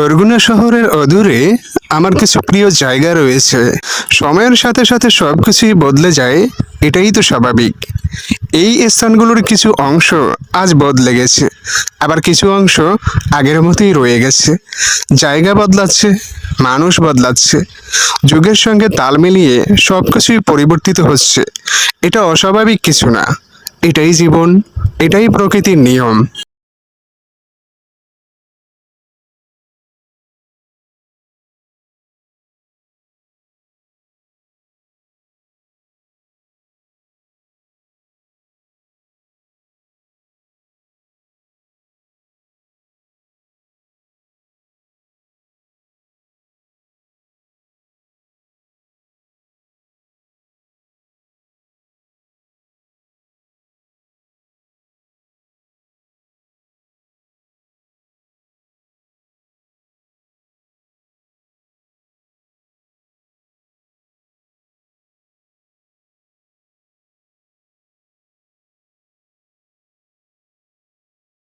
বরগুনা শহরের অদূরে আমার কিছু প্রিয় জায়গা রয়েছে। সময়ের সাথে সাথে সব কিছুই বদলে যায়, এটাই তো স্বাভাবিক। এই স্থানগুলোর কিছু অংশ আজ বদলে গেছে, আবার কিছু অংশ আগের মতোই রয়ে গেছে। জায়গা বদলাচ্ছে, মানুষ বদলাচ্ছে, যুগের সঙ্গে তাল মিলিয়ে সব কিছুই পরিবর্তিত হচ্ছে। এটা অস্বাভাবিক কিছু না, এটাই জীবন, এটাই প্রকৃতির নিয়ম।